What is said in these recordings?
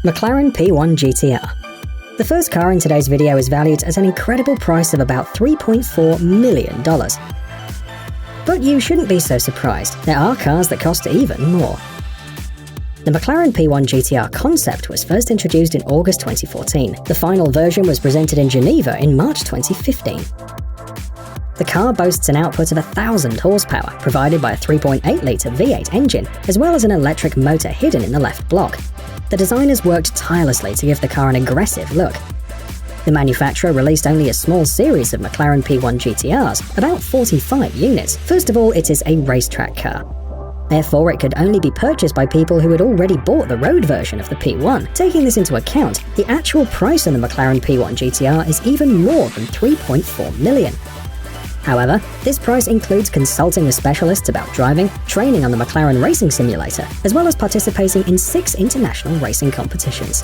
McLaren P1 GTR. The first car in today's video is valued at an incredible price of about $3.4 million. But you shouldn't be so surprised, there are cars that cost even more. The McLaren P1 GTR concept was first introduced in August 2014. The final version was presented in Geneva in March 2015. The car boasts an output of 1,000 horsepower, provided by a 3.8-litre V8 engine, as well as an electric motor hidden in the left block. The designers worked tirelessly to give the car an aggressive look. The manufacturer released only a small series of McLaren P1 GTRs, about 45 units. First of all, it is a racetrack car. Therefore, it could only be purchased by people who had already bought the road version of the P1. Taking this into account, the actual price on the McLaren P1 GTR is even more than $3.4 million. However, this price includes consulting with specialists about driving, training on the McLaren Racing Simulator, as well as participating in 6 international racing competitions.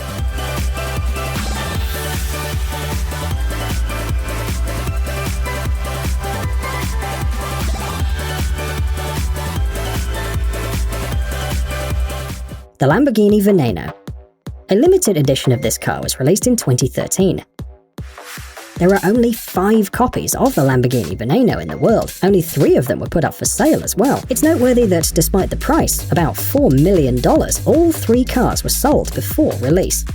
The Lamborghini Veneno. A limited edition of this car was released in 2013. There are only 5 copies of the Lamborghini Veneno in the world. Only 3 of them were put up for sale as well. It's noteworthy that despite the price, about $4 million, all 3 cars were sold before release.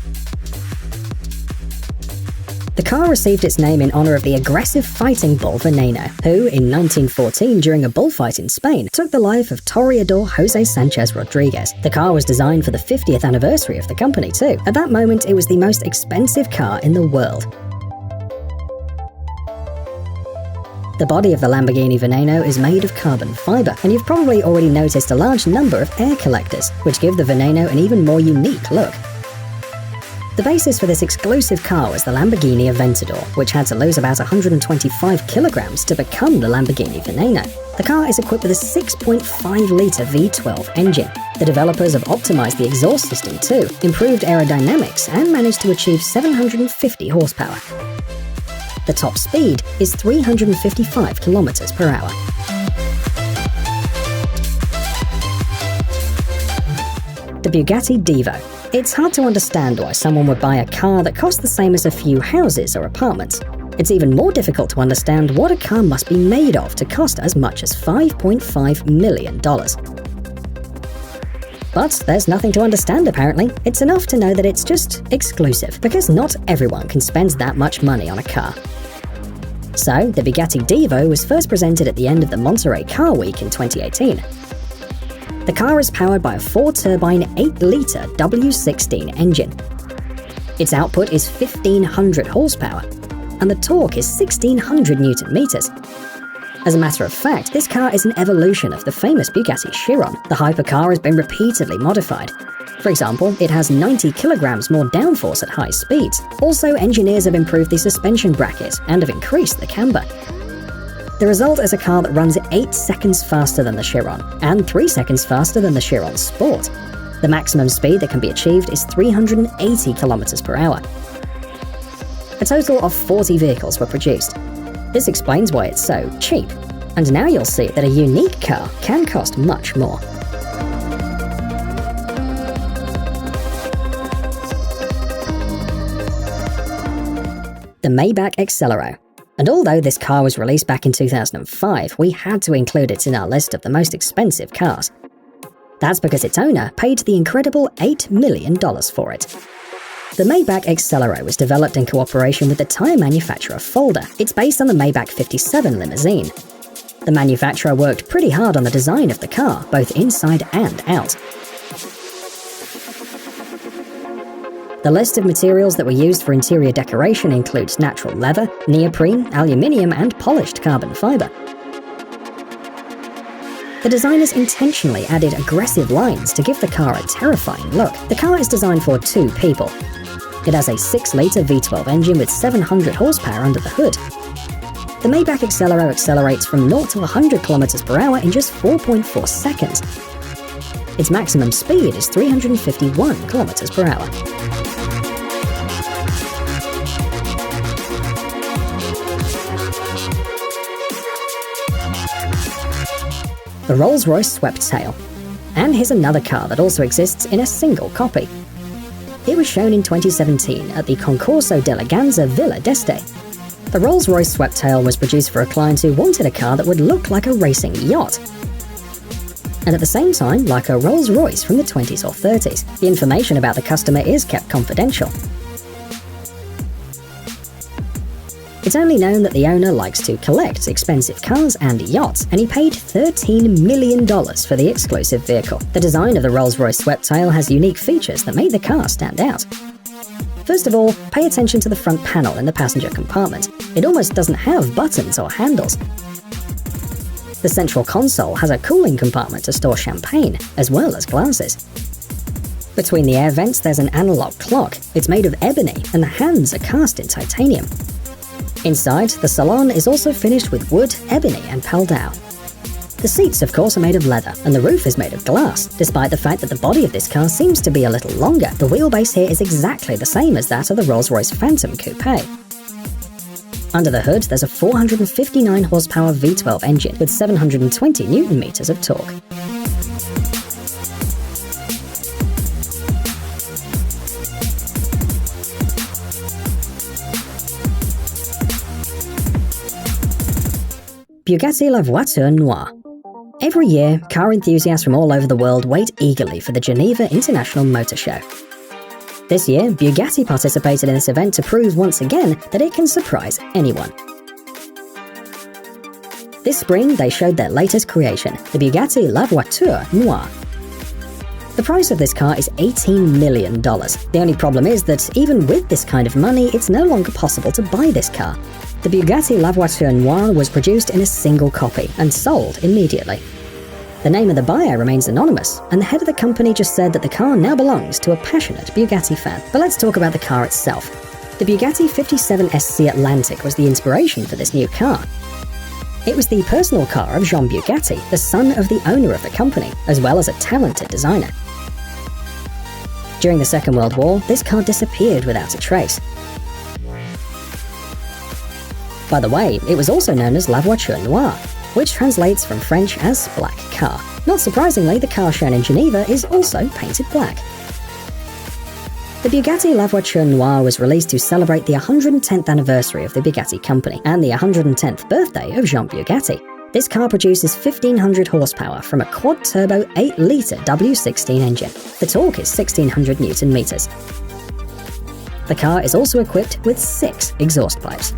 The car received its name in honor of the aggressive fighting bull Veneno, who, in 1914, during a bullfight in Spain, took the life of toreador Jose Sanchez Rodriguez. The car was designed for the 50th anniversary of the company too. At that moment, it was the most expensive car in the world. The body of the Lamborghini Veneno is made of carbon fiber, and you've probably already noticed a large number of air collectors, which give the Veneno an even more unique look. The basis for this exclusive car was the Lamborghini Aventador, which had to lose about 125 kilograms to become the Lamborghini Veneno. The car is equipped with a 6.5-litre V12 engine. The developers have optimized the exhaust system too, improved aerodynamics, and managed to achieve 750 horsepower. The top speed is 355 kilometers per hour. The Bugatti Divo. It's hard to understand why someone would buy a car that costs the same as a few houses or apartments. It's even more difficult to understand what a car must be made of to cost as much as $5.5 million. But there's nothing to understand apparently. It's enough to know that it's just exclusive, because not everyone can spend that much money on a car. So, the Bugatti Divo was first presented at the end of the Monterey Car Week in 2018. The car is powered by a 4-turbine 8-litre W16 engine. Its output is 1,500 horsepower, and the torque is 1,600 Newton meters. As a matter of fact, this car is an evolution of the famous Bugatti Chiron. The hypercar has been repeatedly modified. For example, it has 90 kilograms more downforce at high speeds. Also, engineers have improved the suspension bracket and have increased the camber. The result is a car that runs 8 seconds faster than the Chiron, and 3 seconds faster than the Chiron Sport. The maximum speed that can be achieved is 380 kilometers per hour. A total of 40 vehicles were produced. This explains why it's so cheap, and now you'll see that a unique car can cost much more. The Maybach Accelero. And although this car was released back in 2005, we had to include it in our list of the most expensive cars. That's because its owner paid the incredible $8 million for it. The Maybach Accelero was developed in cooperation with the tire manufacturer Folder. It's based on the Maybach 57 limousine. The manufacturer worked pretty hard on the design of the car, both inside and out. The list of materials that were used for interior decoration includes natural leather, neoprene, aluminium, and polished carbon fiber. The designers intentionally added aggressive lines to give the car a terrifying look. The car is designed for 2 people. It has a 6-litre V12 engine with 700 horsepower under the hood. The Maybach Accelero accelerates from 0 to 100 km per hour in just 4.4 seconds. Its maximum speed is 351 km per hour. the Rolls-Royce Sweptail. And here's another car that also exists in a single copy. It was shown in 2017 at the Concorso d'Eleganza Villa d'Este. The Rolls-Royce Sweptail was produced for a client who wanted a car that would look like a racing yacht, and at the same time like a Rolls-Royce from the 20s or 30s. The information about the customer is kept confidential. It's only known that the owner likes to collect expensive cars and yachts, and he paid $13 million for the exclusive vehicle. The design of the Rolls-Royce Sweptail has unique features that make the car stand out. First of all, pay attention to the front panel in the passenger compartment. It almost doesn't have buttons or handles. The central console has a cooling compartment to store champagne, as well as glasses. Between the air vents there's an analog clock. It's made of ebony, and the hands are cast in titanium. Inside, the salon is also finished with wood, ebony, and paldao. The seats, of course, are made of leather, and the roof is made of glass. Despite the fact that the body of this car seems to be a little longer, the wheelbase here is exactly the same as that of the Rolls-Royce Phantom Coupe. Under the hood, there's a 459 horsepower V12 engine with 720 Nm of torque. Bugatti La Voiture Noire. Every year, car enthusiasts from all over the world wait eagerly for the Geneva International Motor Show. This year, Bugatti participated in this event to prove once again that it can surprise anyone. This spring, they showed their latest creation, the Bugatti La Voiture Noire. The price of this car is $18 million. The only problem is that even with this kind of money, it's no longer possible to buy this car. The Bugatti La Voiture Noire was produced in a single copy and sold immediately. The name of the buyer remains anonymous, and the head of the company just said that the car now belongs to a passionate Bugatti fan. But let's talk about the car itself. The Bugatti 57SC Atlantic was the inspiration for this new car. It was the personal car of Jean Bugatti, the son of the owner of the company, as well as a talented designer. During the Second World War, this car disappeared without a trace. By the way, it was also known as La Voiture Noire, which translates from French as black car. Not surprisingly, the car shown in Geneva is also painted black. The Bugatti La Voiture Noire was released to celebrate the 110th anniversary of the Bugatti company and the 110th birthday of Jean Bugatti. This car produces 1,500 horsepower from a quad-turbo 8-litre W16 engine. The torque is 1,600 Nm. The car is also equipped with 6 exhaust pipes.